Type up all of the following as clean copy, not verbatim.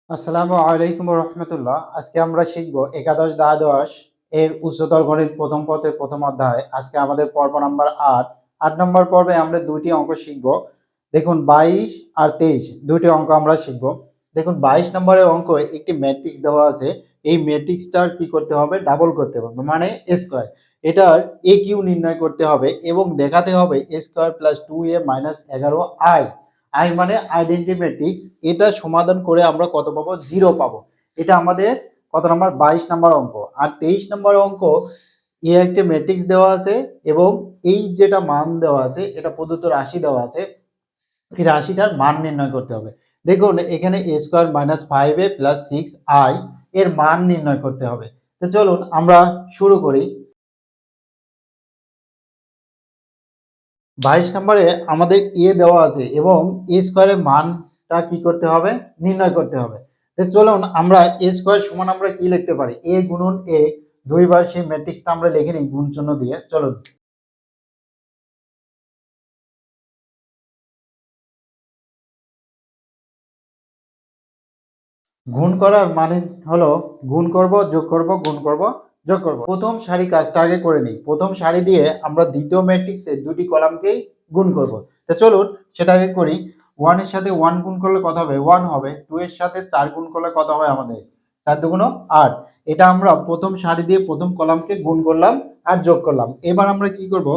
আসসালামু আলাইকুম রহমতুল্লাহ। আজকে আমরা শিখব একাদশ দ্বাদশ এর উচ্চতর গণিত প্রথম পত্রের প্রথম অধ্যায়। আজকে আমাদের পর্ব নাম্বার ৮ নম্বর পর্বে আমরা দুইটি অঙ্ক শিখব। দেখুন ২২ আর ২৩ দুইটি অঙ্ক আমরা শিখব। দেখুন ২২ নম্বরের অঙ্ক একটি ম্যাট্রিক্স দেওয়া আছে। এই ম্যাট্রিক্সটার কি করতে হবে? ডাবল করতে হবে, মানে স্কোয়ার। এটার এ কিউ নির্ণয় করতে হবে এবং দেখাতে হবে A square plus 2a minus 11 I. I মানে আইডেন্টি ম্যাট্রিক্স। এটা সমাধান করে আমরা কত পাবো? 0 পাবো। এটা আমাদের কত নাম্বার? 22 নাম্বার অঙ্ক। আর 23 নাম্বার অঙ্ক, এ একটা ম্যাট্রিক্স দেওয়া আছে এবং এই যেটা মান দেওয়া আছে এটা প্রদত্ত রাশি দেওয়া আছে। এই রাশিটার মান নির্ণয় করতে হবে। দেখুন এখানে a square minus 5a plus 6i এর মান নির্ণয় করতে হবে। তো চলুন আমরা শুরু করি। 22 নম্বরে আমাদের এ দেওয়া আছে এবং এ স্কোয়ারের মানটা কি করতে হবে? নির্ণয় করতে হবে। তো চলুন আমরা এ স্কোয়ার সমান আমরা কি লিখতে পারি? এ গুণন এ, দুইবার সেই ম্যাট্রিক্সটা আমরা লিখে নিই গুণ চিহ্ন দিয়ে। চলুন গুণ করার মানে হলো গুণ করব, যোগ করব, গুণ করব, যোগ করব। প্রথম সারি কাজটা আগে করে নিই। প্রথম সারি দিয়ে আমরা দ্বিতীয় ম্যাট্রিক্সের দুটি কলামকেই গুণ করব। তো চলুন সেটা আগে করি। 1 এর সাথে 1 গুণ করলে কত হবে? 1 হবে। 2 এর সাথে 4 গুণ করলে কত হবে আমাদের? 4 দুগুণ 8। এটা আমরা প্রথম সারি দিয়ে প্রথম কলামকে গুণ করলাম আর যোগ করলাম। এবার আমরা কি করব?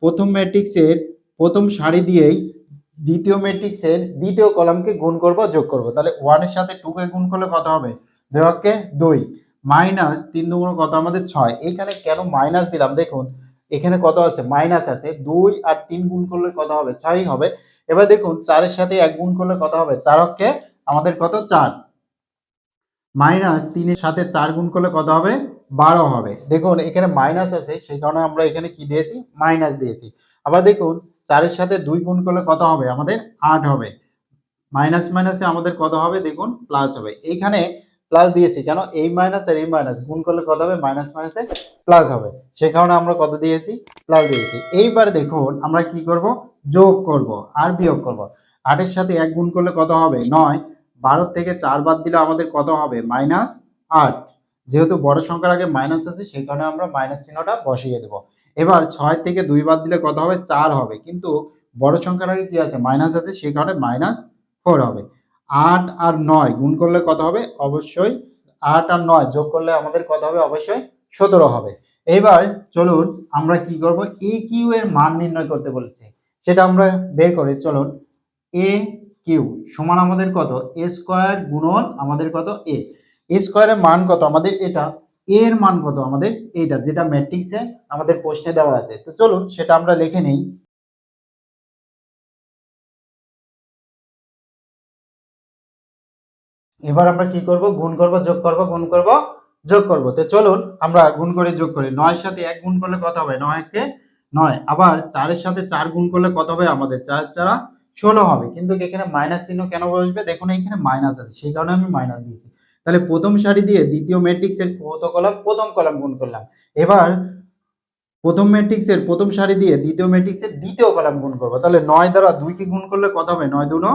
প্রথম ম্যাট্রিক্সের প্রথম সারি দিয়েই দ্বিতীয় ম্যাট্রিক্সের দ্বিতীয় কলামকে গুণ করব, যোগ করব। তাহলে 1 এর সাথে 2 কে গুণ করলে কত হবে? 2 কে 2 মাইনাস 3 দুগুণ কত আমাদের? 6। এখানে কেন মাইনাস দিলাম? দেখুন এখানে কত আছে? মাইনাস আছে। 2 আর 3 গুণ করলে কত হবে? 6 হবে। এবার দেখুন 4 এর সাথে 1 গুণ করলে কত হবে? 4 কে আমাদের কত? 4 মাইনাস 3 এর সাথে 4 গুণ করলে কত হবে? 12 হবে। দেখুন এখানে মাইনাস আছে, সেই কারণে আমরা এখানে কি দিয়েছি? মাইনাস দিয়েছি। আবার দেখুন 4 এর সাথে 2 গুণ করলে কত হবে? আমাদের 8 হবে। মাইনাস মাইনাসে আমাদের কত হবে? দেখুন প্লাস হবে। এইখানে প্লাস দিয়েছি কেন? এই মাইনাস আর এই মাইনাস গুণ করলে কত হবে? মাইনাস মাইনাসে প্লাস হবে। সে কারণে আমরা কত দিয়েছি? প্লাস দিয়েছি। এইবার দেখুন আমরা কি করব? যোগ করব আর বিয়োগ করব। 8 এর সাথে 1 গুণ করলে কত হবে? 9। 12 থেকে 4 বাদ দিলে আমাদের কত হবে? মাইনাস 8। যেহেতু বড় সংখ্যার আগে মাইনাস আছে সেই কারণে আমরা মাইনাস চিহ্নটা বসিয়ে দেব। এবার 6 থেকে 2 বাদ দিলে কত হবে? 4 হবে। কিন্তু বড় সংখ্যার আগে কি আছে? মাইনাস আছে, সেই কারণে মাইনাস 4 হবে। 8 আর 9 গুণ করলে কত হবে? অবশ্যই 8 আর 9 যোগ করলে আমাদের কত হবে? অবশ্যই 17 হবে। এবার চলুন আমরা কি করব? এ কিউ এর মান নির্ণয় করতে বলেছে, সেটা আমরা বের করি। চলুন এ কিউ সমান আমাদের কত? এ স্কয়ার গুণন আমাদের কত? এ। এ স্কয়ারের মান কত আমাদের? এটা। এর মান কত আমাদের? এইটা, যেটা ম্যাট্রিক্সে আমাদের প্রশ্নে দেওয়া আছে। তো চলুন সেটা আমরা লিখে নেই। এবার আমরা কি করব? গুণ করব, যোগ করব, গুণ করব, যোগ করব। তো চলুন আমরা গুণ করে যোগ করি। 9 এর সাথে 1 গুণ করলে কত হবে? 9 কে 9। আবার 4 এর সাথে 4 গুণ করলে কত হবে আমাদের? 4 4 16 হবে। কিন্তু এখানে মাইনাস চিহ্ন কেন বসবে? দেখুন এখানে মাইনাস আছে, সেই কারণে আমি মাইনাস দিয়েছি। তাহলে প্রথম সারি দিয়ে দ্বিতীয় ম্যাট্রিক্সের কত কলাম? প্রথম কলাম গুণ করলাম। এবার প্রথম ম্যাট্রিক্সের প্রথম সারি দিয়ে দ্বিতীয় ম্যাট্রিক্সের দ্বিতীয় কলাম গুণ করবো। তাহলে 9 দ্বারা 2 কে গুণ করলে কত হবে? 9 দুগুণ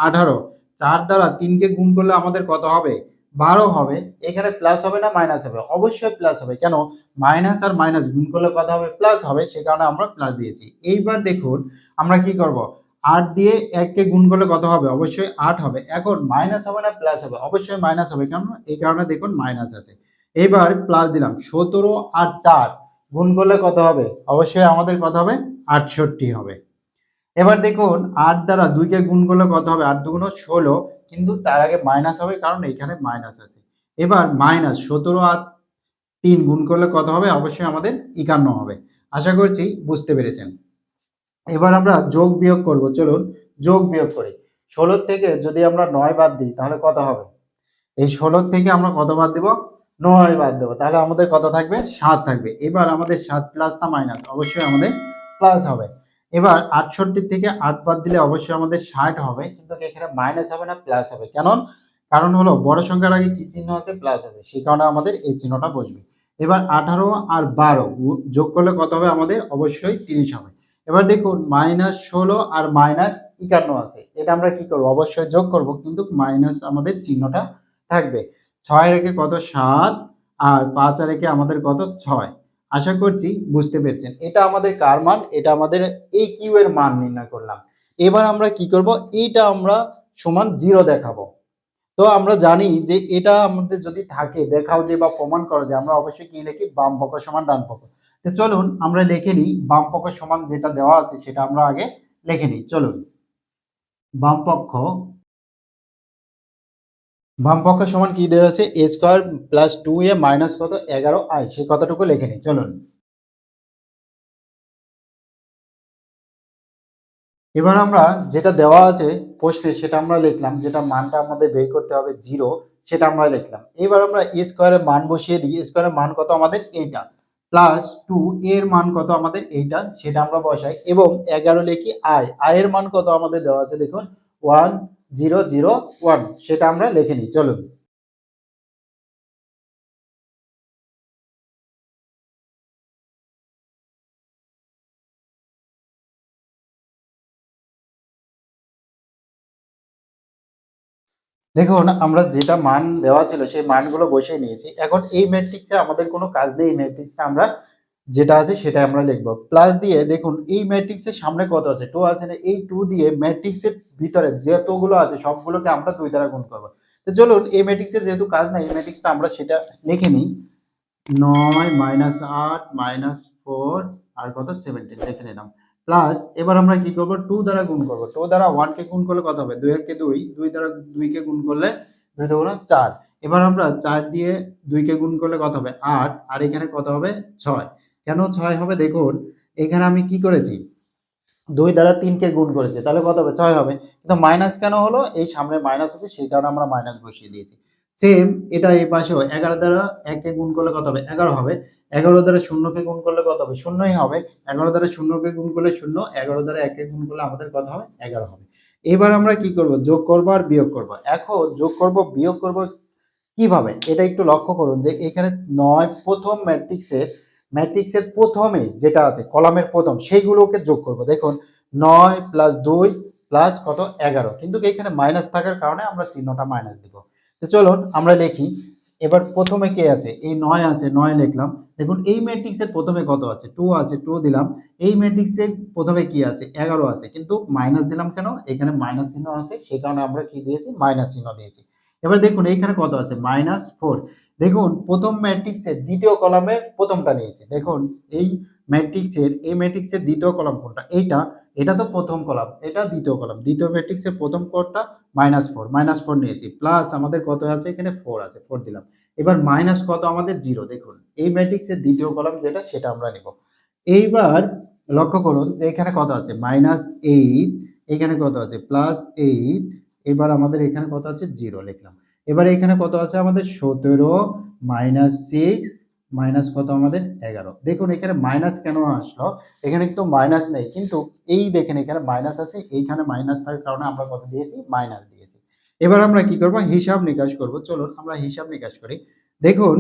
18। 4 দ্বারা 3 কে গুণ করলে আমাদের কত হবে? 12 হবে। এখানে প্লাস হবে না মাইনাস হবে? অবশ্যই প্লাস হবে। কেন? মাইনাস আর মাইনাস গুণ করলে কত হবে? প্লাস হবে। সে কারণে আমরা প্লাস দিয়েছি। এইবার দেখুন আমরা কি করব? 8 দিয়ে 1 কে গুণ করলে কত হবে? অবশ্যই 8 হবে। এখন মাইনাস হবে না প্লাস হবে? অবশ্যই মাইনাস হবে। কেন? এই কারণে দেখুন মাইনাস আছে। এবার প্লাস দিলাম। 17 আর 4 গুণ করলে কত হবে? অবশ্যই আমাদের কত হবে? 68 হবে। এবার দেখুন 8 দ্বারা 2 কে গুণ করলে কত হবে? 8 দুগুণ 16, কিন্তু তার আগে মাইনাস হবে কারণ এখানে মাইনাস আছে। এবার মাইনাস 17 আর 3 গুণ করলে কত হবে? অবশ্যই আমাদের 51 হবে। আশা করছি বুঝতে পেরেছেন। এবার আমরা যোগ বিয়োগ করব। চলুন যোগ বিয়োগ করি। 16 থেকে যদি আমরা 9 বাদ দিই তাহলে কত হবে? এই 16 থেকে আমরা কত বাদ দেব? 9 বাদ দেবো। তাহলে আমাদের কত থাকবে? 7 থাকবে। এবার আমাদের 7 প্লাস না মাইনাস? অবশ্যই আমাদের প্লাস হবে। এবার 68 থেকে 8 বাদ দিলে অবশ্যই আমাদের 60 হবে, কিন্তু এখানে মাইনাস হবে না প্লাস হবে। কারণ হলো বড় সংখ্যার আগে কি চিহ্ন আছে? প্লাস আছে, সেই কারণে আমাদের এই চিহ্নটা বসবে। এবার 18 আর 12 যোগ করলে কত হবে আমাদের? অবশ্যই 30 হবে। এবার দেখুন মাইনাস 16 আর মাইনাস 51 আছে, এটা আমরা কি করবো? অবশ্যই যোগ করব, কিন্তু মাইনাস আমাদের চিহ্নটা থাকবে। 6 রেখে কত 7 আর 5 রেখে আমাদের কত 6। আশা করছি বুঝতে পেরেছেন। এটা আমাদের কার মান? এটা আমাদের এই কিউ এর মান নির্ণয় করলাম। এবার আমরা কি করব? এইটা আমরা সমান 0 দেখাবো। তো আমরা জানি যে এটা আমাদের যদি থাকে দেখাও যে বা প্রমাণ করা যায়, আমরা অবশ্যই কি লিখি? বাম পক্ষ সমান ডান পক্ষ। তো চলুন আমরা লিখে নিই বাম পক্ষ সমান যেটা দেওয়া আছে সেটা আমরা আগে লিখে নিই। চলুন বাম পক্ষ সমান কি দেওয়া আছে? a square plus 2a minus কত 11i, সেই কথাটুকু লিখে নিই। চলুন এবার আমরা যেটা দেওয়া আছে প্রশ্নে সেটা আমরা লিখলাম, যেটা মানটা আমাদের বের করতে হবে 0 সেটা আমরা লিখলাম। এবার আমরা a স্কয়ারের মান বসিয়ে দিই। a স্কয়ারের মান কত আমাদের? এইটা প্লাস 2 এর মান কত আমাদের? এইটা, সেটা আমরা বসাই এবং 11 লিখি i এর মান কত আমাদের দেওয়া আছে দেখুন 1001, সেটা আমরা লিখে নিই। চলুন দেখুন আমরা যেটা মান দেওয়া ছিল সেই মানগুলো বসিয়ে নিয়েছি। এখন এই ম্যাট্রিক্সে আমাদের কোনো কাজ নেই। এই ম্যাট্রিক্সে আমরা যেটা আছে সেটা আমরা লিখব। প্লাস দিয়ে দেখুন এই ম্যাট্রিক্সের সামনে কত আছে? 2 আছে না? এই 2 দিয়ে ম্যাট্রিক্সের ভিতরে যতগুলো আছে সবগুলোকে আমরা 2 দ্বারা গুণ করব। তো চলুন এই ম্যাট্রিক্সের যেহেতু কাজ নাই, এই ম্যাট্রিক্সটা আমরা সেটা লিখে নিই। 9 মাইনাস 8 মাইনাস 4 আর কত 17 লিখে নিলাম। প্লাস এবার আমরা কি করব? 2 দ্বারা গুণ করব। 2 দ্বারা 1 কে গুণ করলে কত হবে? 2 একে 2, 2 দ্বারা 2 কে গুণ করলে 2 দুগুণ 4। এবার আমরা 4 দিয়ে 2 কে গুণ করলে কত হবে? 8 আর এখানে কত হবে? 6। কেন 6 হবে? দেখুন এখানে আমি কি করেছি? 2 দ্বারা 3 কে গুণ করেছি, তাহলে কত হবে? 6 হবে। কিন্তু মাইনাস কেন হলো? এই সামনে মাইনাস আছে সেই কারণে আমরা মাইনাস বসিয়ে দিয়েছি। সেম এটা এই পাশেও 11 দ্বারা 1 কে গুণ করলে কত হবে? 11 হবে। 11 দ্বারা 0 কে গুণ করলে কত হবে? 0ই হবে। 11 দ্বারা 0 কে গুণ করলে 0, 11 দ্বারা 1 কে গুণ করলে আমাদের কত হবে? 11 হবে। এবার আমরা কি করব? যোগ করব আর বিয়োগ করব। এখন যোগ করব বিয়োগ করব কিভাবে? এটা একটু লক্ষ্য করুন যে এখানে 9 প্রথম ম্যাট্রিক্সের প্রথমে যেটা আছে কলামের প্রথম সেইগুলোকে যোগ করব। দেখুন 9 প্লাস 2 প্লাস কত 11, কিন্তু এখানে মাইনাস থাকার কারণে আমরা চিহ্নটা মাইনাস দিব। তো চলুন আমরা লিখি। এবার প্রথমে কে আছে? এই 9 আছে, 9 লিখলাম। দেখুন এই ম্যাট্রিক্সের প্রথমে কত আছে? 2 আছে, 2 দিলাম। এই ম্যাট্রিক্সের প্রথমে কি আছে? 11 আছে, কিন্তু মাইনাস দিলাম কেন? এখানে মাইনাস চিহ্ন আছে সেই কারণে আমরা কি দিয়েছি? মাইনাস চিহ্ন দিয়েছি। এবার দেখুন এইখানে কত আছে? -4। দেখুন প্রথম ম্যাট্রিক্সের দ্বিতীয় কলামের প্রথমটা নিয়েছি। দেখুন এই ম্যাট্রিক্সের দ্বিতীয় কলাম কোনটা? এইটা। এটা তো প্রথম কলাম, এটা দ্বিতীয় কলাম। দ্বিতীয় ম্যাট্রিক্সের প্রথম কোডটা -4 নিয়েছি। প্লাস আমাদের কত আছে? এখানে 4 আছে, 4 দিলাম। এবার মাইনাস কত আমাদের? 0। দেখুন এই ম্যাট্রিক্সের দ্বিতীয় কলাম যেটা সেটা আমরা নিব। এইবার লক্ষ্য করুন যে এখানে কত আছে? -8, এখানে কত আছে? +8, এবার আমাদের এখানে কত আছে? 0 লিখলাম। এবার এখানে কত আছে আমাদের? 17 -6 মাইনাস কত আমাদের? 11। দেখুন এখানে মাইনাস কেন আসলো? এখানে কিন্তু মাইনাস নেই, কিন্তু এই দেখেন এখানে মাইনাস আছে, এইখানে মাইনাস থাকার কারণে আমরা কত দিয়েছি? মাইনাস দিয়েছি। এবার আমরা কি করব? হিসাব নিকাশ করব। চলুন আমরা হিসাব নিকাশ করি। দেখুন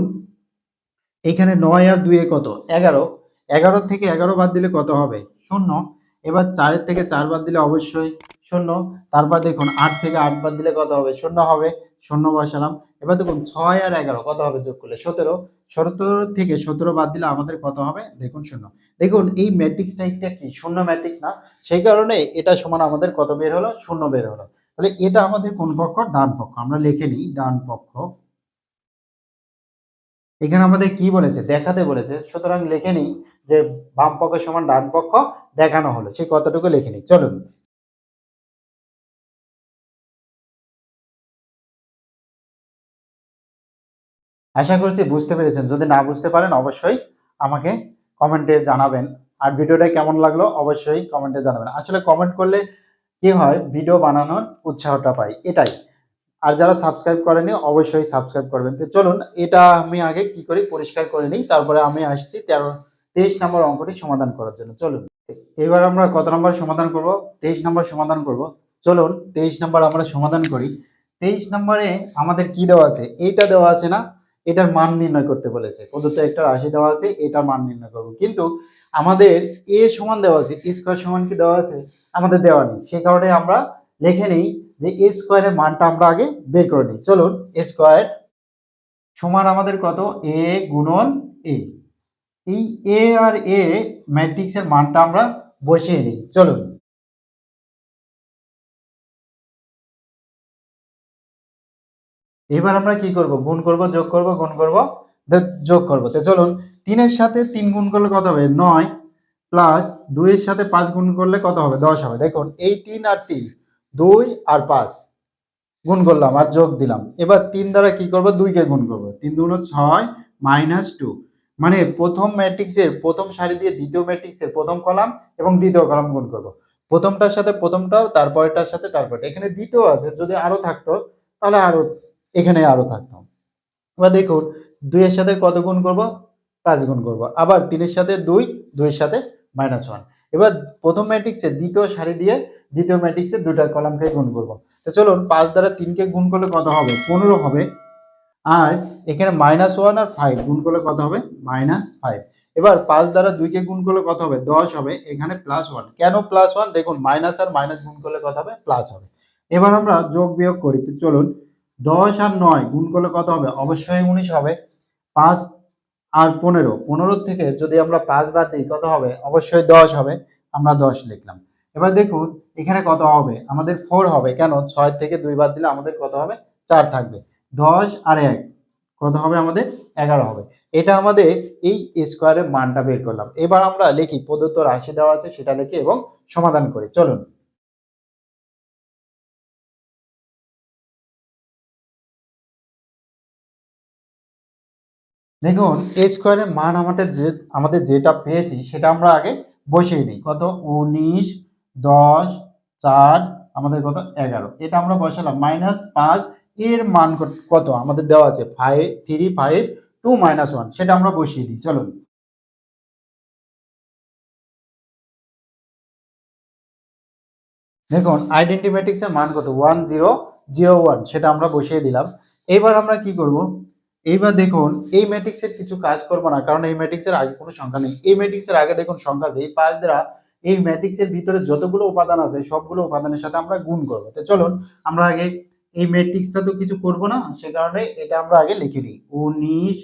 এখানে 9 আর 2 এ কত? 11। 11 থেকে 11 বাদ দিলে কত হবে? 0। এবার 4 এর থেকে 4 বাদ দিলে অবশ্যই 0। তারপর দেখুন 8 থেকে 8 বাদ দিলে কত হবে? 0 হবে। 0 বসালাম। এবার দেখুন 6 আর 11 কত হবে যোগ করলে? 17। 17 থেকে 17 বাদ দিলে আমাদের কত হবে? দেখুন 0। দেখুন এই ম্যাট্রিক্সটা একটা কি? শূন্য ম্যাট্রিক্স না? সেই কারণে এটা সমান আমাদের কত বের হলো? 0 বের হলো। তাহলে এটা আমাদের কোন পক্ষ? ডান পক্ষ। আমরা লিখে নিই ডান পক্ষ। এখানে আমাদের কি বলেছে? দেখাতে বলেছে। সুতরাং লিখে নিই যে বাম পক্ষ সমান ডান পক্ষ দেখানো হলো। সেই কথাটুকু লিখে নিই। চলুন। আশা করছি বুঝতে পেরেছেন। যদি না বুঝতে পারেন অবশ্যই আমাকে কমেন্টে জানাবেন। আর ভিডিওটা কেমন লাগলো অবশ্যই কমেন্টে জানাবেন। আসলে কমেন্ট করলে কি হয়? ভিডিও বানানোর উৎসাহটা পাই। এটাই। আর যারা সাবস্ক্রাইব করেনি অবশ্যই সাবস্ক্রাইব করবেন। তো চলুন এটা আমি আগে কি করি পরিষ্কার করে নিই। তারপরে আমি আসছি 23 নম্বর অঙ্কটি সমাধান করার জন্য। চলুন। এবার আমরা কত নম্বর সমাধান করব? 23 নম্বর সমাধান করব। চলুন 23 নম্বর আমরা সমাধান করি। 23 নম্বরে আমাদের কি দেওয়া আছে? এইটা দেওয়া আছে না? এটার মান নির্ণয় করতে বলেছে। প্রদত্ত একটা রাশি দেওয়া আছে, এটার মান নির্ণয় করব। কিন্তু আমাদের a সমান দেওয়া আছে, a স্কয়ার সমান কি দেওয়া আছে? আমাদের দেওয়া নেই। সে কারণে আমরা লিখে নেই যে এ স্কোয়ারের মানটা আমরা আগে বের করে নিই। চলুন, এ স্কোয়ার সমান আমাদের কত, এ গুণন এ। এই এ আর এ ম্যাট্রিক্সের মানটা আমরা বসিয়ে নিই। চলুন, এবার আমরা কি করব, গুণ করব, যোগ করব, গুণ করব, যোগ করব। তো চলুন, 3 এর সাথে 3 গুণ করলে কত হবে, 9, প্লাস 2 এর সাথে 5 গুণ করলে কত হবে, 10 হবে। দেখুন, এই 3 আর 3, 2 আর 5 গুণ করলাম আর যোগ দিলাম। এবার 3 দ্বারা কি করব, 2 কে গুণ করব। 3 2 6 মাইনাস 2, মানে প্রথম ম্যাট্রিক্সের প্রথম সারি দিয়ে দ্বিতীয় ম্যাট্রিক্সের প্রথম কলাম এবং দ্বিতীয় কলাম গুণ করব। প্রথমটার সাথে প্রথমটাও, তারপরেরটার সাথে তারপরটা। এখানে দ্বিতীয় আছে, যদি আরো থাকতো তাহলে আরো, এখানে আরো থাকতো। এবার দেখুন, 2 এর সাথে কত গুণ করব, 5 গুণ করব। আবার 3 এর সাথে 2, 2 এর সাথে -1। এবার প্রথম ম্যাট্রিক্সের দ্বিতীয় সারি দিয়ে দ্বিতীয় ম্যাট্রিক্সের দুইটা কলামকে গুণ করব। তো চলুন, 5 দ্বারা 3 কে গুণ করলে কত হবে, 15 হবে। আর এখানে -1 আর 5 গুণ করলে কত হবে, -5। এবার 5 দ্বারা 2 কে গুণ করলে কত হবে, 10 হবে। এখানে +1, কেন +1, দেখুন মাইনাস আর মাইনাস গুণ করলে কত হবে, প্লাস হবে। এবার আমরা যোগ বিয়োগ করি। তো চলুন, 10 আর 9 গুণ করলে কত হবে, অবশ্যই 19 হবে। 5 আর 15, 15 থেকে যদি আমরা 5 বাদ দিই কত হবে, অবশ্যই 10 হবে। আমরা 10 লিখলাম। এবার দেখুন, এখানে কত হবে, আমাদের 4 হবে। কেন, 6 থেকে 2 বাদ দিলে আমাদের কত হবে, 4 থাকবে। 10 আর 1 কত হবে, আমাদের 11 হবে। এটা আমাদের এই স্কোয়ারের মানটা বের করলাম। এবার আমরা লিখি, প্রদত্ত রাশি দেওয়া আছে সেটা লিখি এবং সমাধান করি। চলুন, দেখুন, এ স্কোয়ারের মান আমাদের যেটা পেয়েছি সেটা আমরা আগে বসিয়ে নিই। কত, 19, 10, 4, আমাদের কত, 11। এটা আমরা বসালাম। -5 এর মান কত আমাদের দেওয়া আছে, 5, 3, 5, 2, -1, সেটা আমরা বসিয়ে দিই। চলুন, দেখুন, আইডেন্টি ম্যাট্রিক্সের মান কত, 1001, সেটা আমরা বসিয়ে দিলাম। এবার আমরা কি করব, এইবার দেখুন, এই ম্যাট্রিক্সের কিছু কাজ করব না, কারণ এই ম্যাট্রিক্সের আগে কোনো সংখ্যা নেই। এই ম্যাট্রিক্সের আগে দেখুন সংখ্যা আছে, এই 5 দ্বারা এই ম্যাট্রিক্সের ভিতরে যতগুলো উপাদান আছে সবগুলো উপাদানের সাথে আমরা গুণ করব। তো চলুন, আমরা আগে এই ম্যাট্রিক্সটা তো কিছু করব না, সে কারণে এটা আমরা আগে লিখে নিই। 19,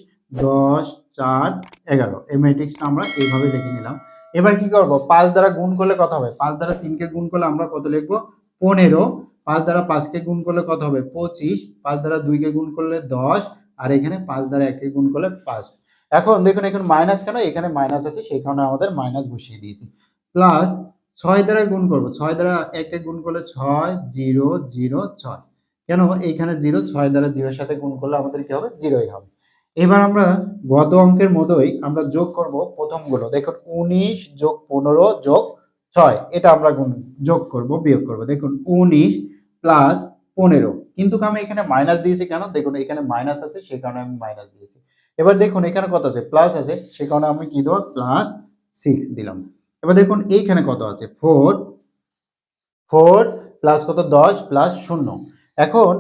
10, 4, 11, এই ম্যাট্রিক্সটা আমরা এইভাবে লিখে নিলাম। এবার কি করব, 5 দ্বারা গুণ করলে কত হবে, 5 দ্বারা 3 কে গুণ করলে আমরা কত লিখব, 15। 5 দ্বারা 5 কে গুণ করলে কত হবে, 25। 5 দ্বারা 2 কে গুণ করলে 10। আর এখানে 5 দ্বারা 1 কে গুণ করলে 5। এখন দেখুন, এখানে মাইনাস কেন, এখানে মাইনাস আছে সেই কারণে আমাদের মাইনাস বসিয়ে দিয়েছি। প্লাস 6 দ্বারা গুণ করব, 6 দ্বারা 1 কে গুণ করলে 6, 0, 0, 6। কেন, এইখানে 0, 6 দ্বারা 0 এর সাথে গুণ করলে আমাদের কি হবে, 0ই হবে। এবার আমরা গত অঙ্কের মতোই আমরা যোগ করব প্রথমগুলো। দেখুন, 19 যোগ 15 যোগ 6, এটা আমরা যোগ করব, বিয়োগ করব। দেখুন, 19 প্লাস 15, কিন্তু আমি এখানে মাইনাস দিয়েছি কেন, দেখুন এখানে মাইনাস আছে সেই কারণে আমি মাইনাস দিয়েছি। এবার দেখুন, এখানে কত আছে, প্লাস আছে, সেই কারণে আমি কি দেবো, +6 দিলাম। এবার দেখুন, এইখানে কত আছে, 4, 4 প্লাস কত, 10 প্লাস 0। এখন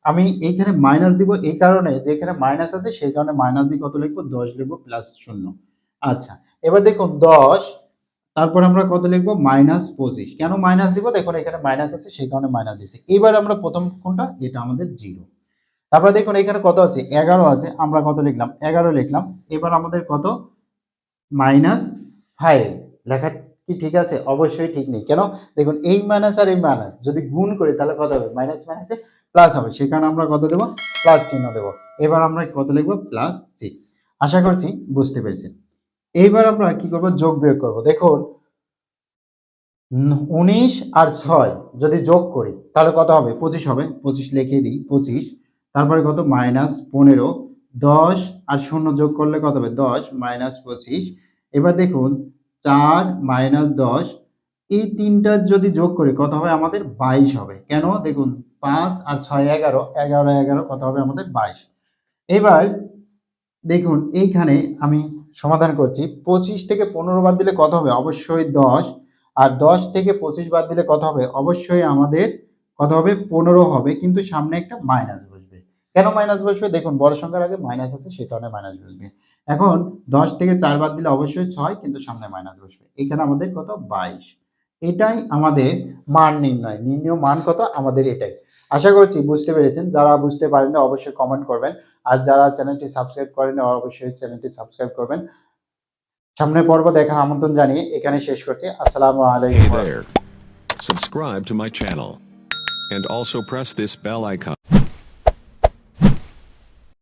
আমি এইখানে মাইনাস দিব এই কারণে যে এখানে মাইনাস আছে, সেই কারণে মাইনাস দিয়ে কত লিখবো, 10 লিখবো প্লাস 0। আচ্ছা, এবার দেখুন 10, তারপর আমরা কত লিখবো, -25। কেন মাইনাস দিব, দেখুন এখানে মাইনাস আছে সেই কারণে মাইনাস দিয়েছি। এবার আমরা প্রথম কোনটা, এটা আমাদের 0। তারপরে দেখুন এখানে কত আছে, 11 আছে, আমরা কত লিখলাম, 11 লিখলাম। এবার আমাদের কত, -5 লেখা কি ঠিক আছে, অবশ্যই ঠিক নেই। কেন, দেখুন এই মাইনাস আর এই মাইনাস যদি গুণ করি তাহলে কত হবে, মাইনাস মাইনাসে প্লাস হবে, সেই কারণে আমরা কত দেব, প্লাস চিহ্ন দেব। এবার আমরা কত লিখবো, +6। আশা করছি বুঝতে পেরেছেন। এইবার আমরা কি করব, যোগ বিয়োগ করব। দেখুন, 19 আর 6 যদি যোগ করি তাহলে কত হবে, 25 হবে। 25 লিখিয়ে দিই, 25। তারপরে কত, -15। 10 আর 0 যোগ করলে কত হবে, 10 -25। এবার দেখুন, 4 -10, এই তিনটা যদি যোগ করি কত হবে, আমাদের 22 হবে। কেন, দেখুন 5 আর 6 11, 11 11 কত হবে, আমাদের 22। এবার দেখুন, এইখানে আমি সমাধান করছি। 25 থেকে 15 বাদ দিলে কত হবে, অবশ্যই 10। আর 10 থেকে 25 বাদ দিলে কত হবে, অবশ্যই আমাদের কত হবে, 15 হবে। কিন্তু সামনে একটা মাইনাস বসবে। কেন মাইনাস বসবে, দেখুন বড় সংখ্যার আগে মাইনাস আছে সে কারণে মাইনাস বসবে। এখন 10 থেকে 4 বাদ দিলে অবশ্যই 6, কিন্তু সামনে মাইনাস বসবে। এখানে আমাদের কত, 22। এটাই আমাদের মান নির্ণয়, নির্ণয় মান কত আমাদের এটাই। আশা করছি বুঝতে পেরেছেন। যারা বুঝতে পারেন অবশ্যই কমেন্ট করবেন, আর যারা চ্যানেলটি সাবস্ক্রাইব করেন অবশ্যই চ্যানেলটি সাবস্ক্রাইব করবেন। সামনের পর্ব দেখার আমন্ত্রণ জানিয়ে এখানে শেষ করছি। আসসালামু Hey আলাইকুম। there. Subscribe to my channel. And also press this bell icon.